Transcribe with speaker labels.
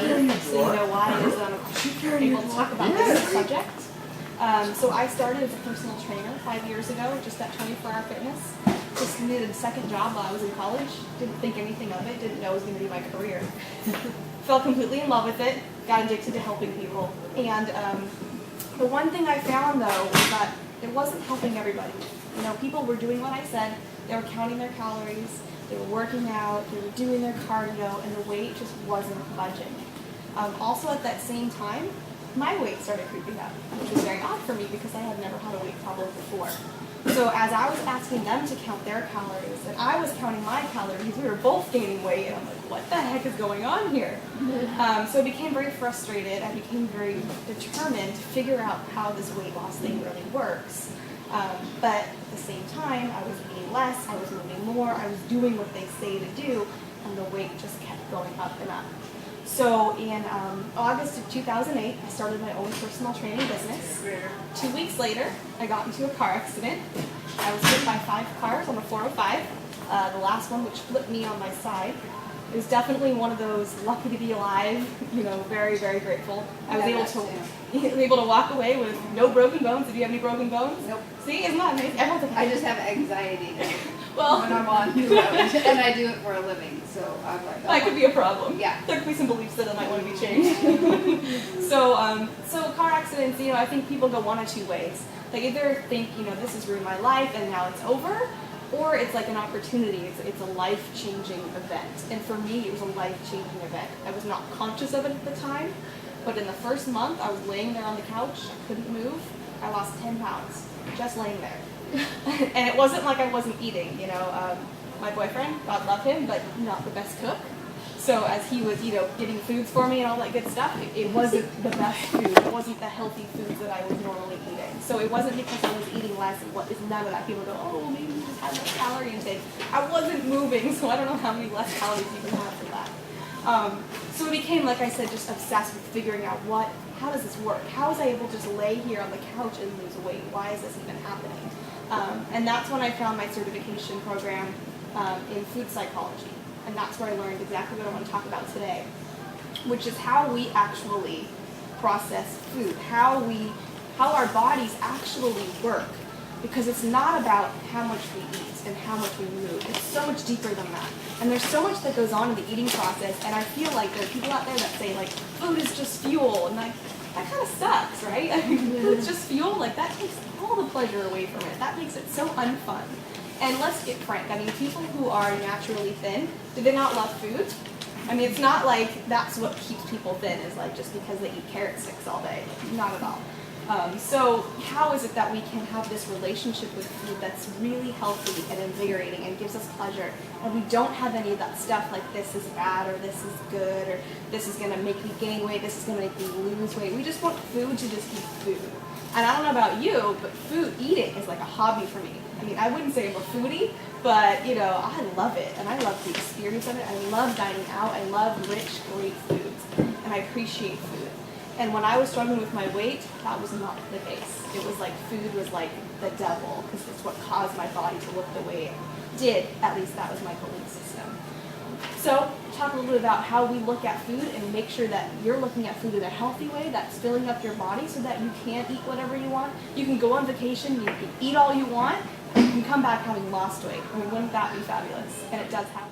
Speaker 1: So why is able to talk about this subject. So I started as a personal trainer 5 years ago, just at 24 Hour Fitness. Just needed a second job while I was in college. Didn't think anything of it. Didn't know it was going to be my career. Fell completely in love with it. Got addicted to helping people. And the one thing I found though was that it wasn't helping everybody. You know, people were doing what I said. They were counting their calories. They were working out. They were doing their cardio, and the weight just wasn't budging. Also at that same time, my weight started creeping up, which was very odd for me because I had never had a weight problem before. So as I was asking them to count their calories and I was counting my calories, we were both gaining weight, and I'm like, what the heck is going on here? So I became very frustrated. I became very determined to figure out how this weight loss thing really works. But at the same time, I was eating less, I was moving more, I was doing what they say to do, and the weight just kept going up and up. So in August of 2008, I started my own personal training business. 2 weeks later, I got into a car accident. I was hit by 5 cars on the 405, the last one which flipped me on my side. It was definitely one of those lucky to be alive, you know, very, very grateful. I was able to walk away with no broken bones. Did you have any broken bones?
Speaker 2: Nope.
Speaker 1: See, isn't that amazing?
Speaker 2: I just have anxiety
Speaker 1: well,
Speaker 2: when I'm on the road, and I do it for a living, so I'm like,
Speaker 1: that could be a problem.
Speaker 2: Yeah.
Speaker 1: There could be some beliefs that might want to be changed. So car accidents, you know, I think people go one of two ways. They either think, you know, this has ruined my life and now it's over, or it's like an opportunity. It's a life-changing event. And for me, it was a life-changing event. I was not conscious of it at the time, but in the first month, I was laying there on the couch, I couldn't move. I lost 10 pounds, just laying there. And it wasn't like I wasn't eating, you know. My boyfriend, God love him, but not the best cook. So as he was, you know, getting foods for me and all that good stuff, it wasn't the best food. It wasn't the healthy foods that I was normally eating. So it wasn't because I was eating less. It's none of that. People go, oh, maybe you just had less calorie intake. I wasn't moving, so I don't know how many less calories you can have for that. So it became, like I said, just obsessed with figuring out how does this work? How was I able to just lay here on the couch and lose weight? Why is this even happening? And that's when I found my certification program in food psychology. And that's where I learned exactly what I want to talk about today, which is how we actually process food, how our bodies actually work. Because it's not about how much we eat and how much we move. It's so much deeper than that. And there's so much that goes on in the eating process, and I feel like there are people out there that say, like, food is just fuel, and like, that kind of sucks, right? I mean, food's just fuel, like, that takes all the pleasure away from it. That makes it so unfun. And let's get frank, I mean, people who are naturally thin, do they not love food? I mean, it's not like that's what keeps people thin, is like just because they eat carrot sticks all day. Not at all. So how is it that we can have this relationship with food that's really healthy and invigorating and gives us pleasure, and we don't have any of that stuff like this is bad or this is good or this is going to make me gain weight, this is going to make me lose weight. We just want food to just be food. And I don't know about you, but eating is like a hobby for me. I mean, I wouldn't say I'm a foodie, but, you know, I love it, and I love the experience of it. I love dining out. I love rich, great foods, and I appreciate food. And when I was struggling with my weight, that was not the case. It was like food was like the devil, because it's what caused my body to look the way it did. At least that was my belief system. So, talk a little bit about how we look at food and make sure that you're looking at food in a healthy way that's filling up your body so that you can eat whatever you want. You can go on vacation, you can eat all you want, and you can come back having lost weight. I mean, wouldn't that be fabulous? And it does happen.